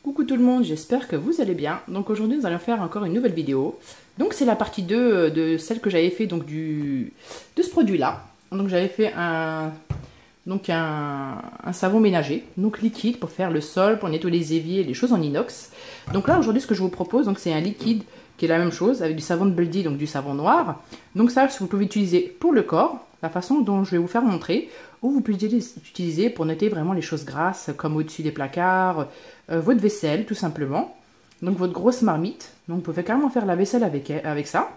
Coucou tout le monde, j'espère que vous allez bien. Donc aujourd'hui nous allons faire encore une nouvelle vidéo. Donc c'est la partie 2 de celle que j'avais fait donc de ce produit là. Donc j'avais fait un savon ménager, donc liquide pour faire le sol, pour nettoyer les éviers, les choses en inox. Donc là aujourd'hui ce que je vous propose, donc c'est un liquide qui est la même chose avec du savon de Buldi, donc du savon noir. Donc ça vous pouvez utiliser pour le corps, la façon dont je vais vous faire montrer, ou vous pouvez l'utiliser pour nettoyer vraiment les choses grasses comme au-dessus des placards, votre vaisselle tout simplement. Donc votre grosse marmite, donc vous pouvez carrément faire la vaisselle avec ça.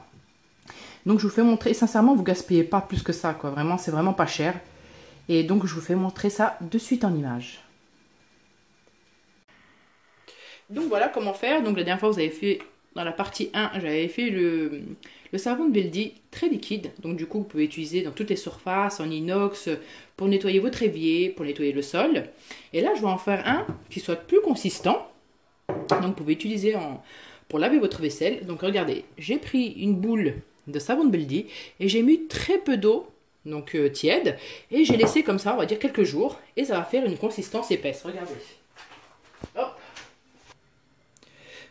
Donc je vous fais montrer, sincèrement vous gaspillez pas plus que ça quoi, vraiment c'est vraiment pas cher. Et donc je vous fais montrer ça de suite en image. Donc voilà comment faire. Donc la dernière fois vous avez fait, dans la partie 1, j'avais fait le savon de Buldi très liquide. Donc du coup vous pouvez utiliser dans toutes les surfaces, en inox, pour nettoyer votre évier, pour nettoyer le sol. Et là je vais en faire un qui soit plus consistant. Donc vous pouvez utiliser pour laver votre vaisselle. Donc regardez, j'ai pris une boule de savon de Buldi et j'ai mis très peu d'eau. Donc tiède, et j'ai laissé comme ça on va dire quelques jours et ça va faire une consistance épaisse. Regardez, hop.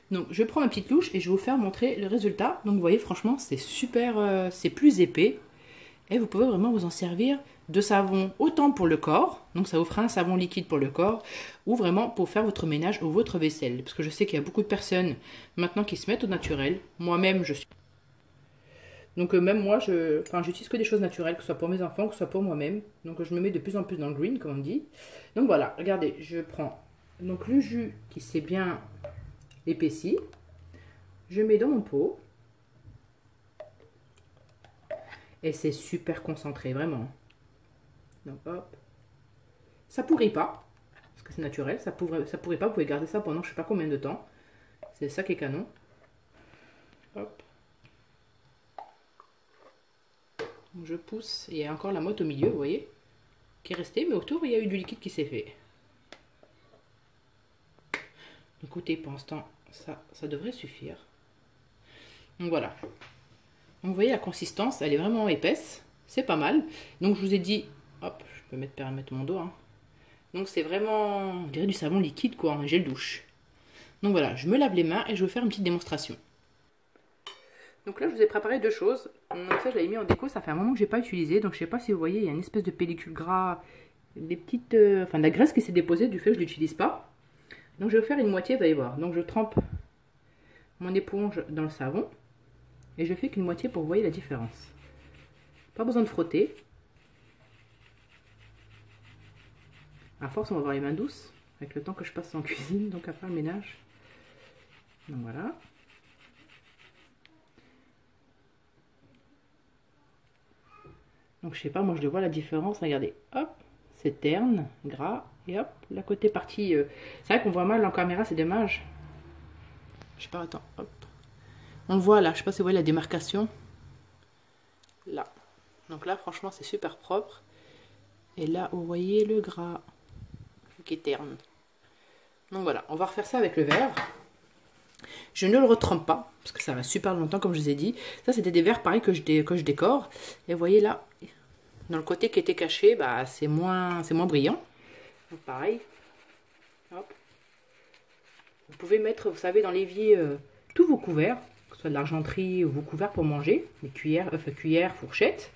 Donc je prends ma petite louche et je vais vous faire montrer le résultat. Donc vous voyez franchement c'est super, c'est plus épais et vous pouvez vraiment vous en servir de savon autant pour le corps, donc ça vous fera un savon liquide pour le corps, ou vraiment pour faire votre ménage ou votre vaisselle, parce que je sais qu'il y a beaucoup de personnes maintenant qui se mettent au naturel. Moi-même je suis... Donc même moi, j'utilise que des choses naturelles, que ce soit pour mes enfants, que ce soit pour moi-même. Donc je me mets de plus en plus dans le green, comme on dit. Donc voilà, regardez, je prends donc le jus qui s'est bien épaissi. Je mets dans mon pot. Et c'est super concentré, vraiment. Donc hop. Ça pourrit pas, parce que c'est naturel. Ça pourrit pas, vous pouvez garder ça pendant je sais pas combien de temps. C'est ça qui est canon. Hop. Je pousse, et il y a encore la motte au milieu, vous voyez, qui est restée, mais autour il y a eu du liquide qui s'est fait. Écoutez, pour l'instant, ça devrait suffire. Donc voilà. Donc vous voyez la consistance, elle est vraiment épaisse, c'est pas mal. Donc je vous ai dit, hop, je peux mettre mon doigt. Hein. Donc c'est vraiment, on dirait du savon liquide quoi, un gel douche. Donc voilà, je me lave les mains et je vais vous faire une petite démonstration. Donc là, je vous ai préparé deux choses. Donc ça, je l'avais mis en déco. Ça fait un moment que je n'ai pas utilisé. Donc je ne sais pas si vous voyez, il y a une espèce de pellicule gras. Des petites... de la graisse qui s'est déposée du fait que je ne l'utilise pas. Donc je vais faire une moitié, vous allez voir. Donc je trempe mon éponge dans le savon. Et je fais qu'une moitié pour que vous voyez la différence. Pas besoin de frotter. À force, on va avoir les mains douces. Avec le temps que je passe en cuisine. Donc à faire le ménage. Donc voilà. Donc je sais pas, moi je le vois la différence, regardez, hop, c'est terne, gras, et hop, la côté partie, c'est vrai qu'on voit mal en caméra, c'est dommage. Je sais pas, attends, hop. On le voit là, je sais pas si vous voyez la démarcation. Là. Donc là, franchement, c'est super propre. Et là, vous voyez le gras qui est terne. Donc voilà, on va refaire ça avec le verre. Je ne le retrempe pas, parce que ça va super longtemps, comme je vous ai dit. Ça, c'était des verres, pareil, que je décore. Et vous voyez là, dans le côté qui était caché, bah, c'est moins brillant. Donc pareil. Hop. Vous pouvez mettre, vous savez, dans l'évier, tous vos couverts, que ce soit de l'argenterie ou vos couverts pour manger, les cuillères, fourchettes.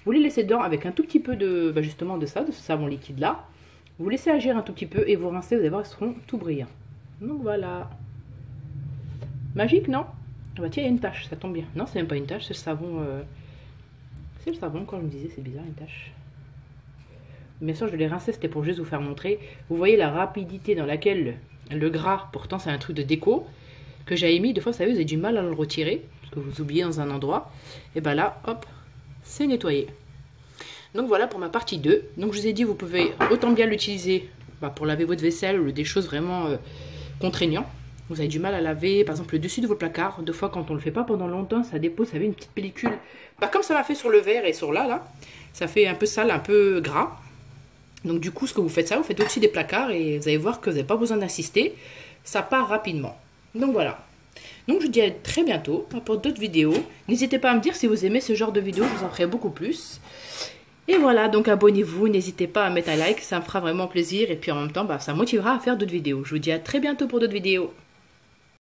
Vous les laissez dedans avec un tout petit peu de, bah, justement, de ce savon liquide là. Vous laissez agir un tout petit peu et vous rincez, vous allez voir, ils seront tout brillants. Donc voilà. Magique, non? Ah bah tiens, il y a une tache, ça tombe bien. Non, c'est même pas une tache, c'est le savon. C'est le savon, quand je me disais, c'est bizarre, une tache. Bien sûr, je l'ai rincé, c'était pour juste vous faire montrer. Vous voyez la rapidité dans laquelle le gras, pourtant c'est un truc de déco, que j'avais mis. Des fois, vous savez, vous avez du mal à le retirer, parce que vous oubliez dans un endroit. Et ben là, hop, c'est nettoyé. Donc voilà pour ma partie 2. Donc je vous ai dit, vous pouvez autant bien l'utiliser pour laver votre vaisselle ou des choses vraiment contraignantes. Vous avez du mal à laver, par exemple, le dessus de vos placards. Deux fois, quand on ne le fait pas pendant longtemps, ça dépose, ça fait une petite pellicule. Bah, comme ça m'a fait sur le verre et sur là, ça fait un peu sale, un peu gras. Donc du coup, ce que vous faites ça, vous faites au-dessus des placards et vous allez voir que vous n'avez pas besoin d'insister. Ça part rapidement. Donc voilà. Donc je vous dis à très bientôt pour d'autres vidéos. N'hésitez pas à me dire si vous aimez ce genre de vidéo, je vous en ferai beaucoup plus. Et voilà, donc abonnez-vous, n'hésitez pas à mettre un like, ça me fera vraiment plaisir. Et puis en même temps, bah, ça motivera à faire d'autres vidéos. Je vous dis à très bientôt pour d'autres vidéos.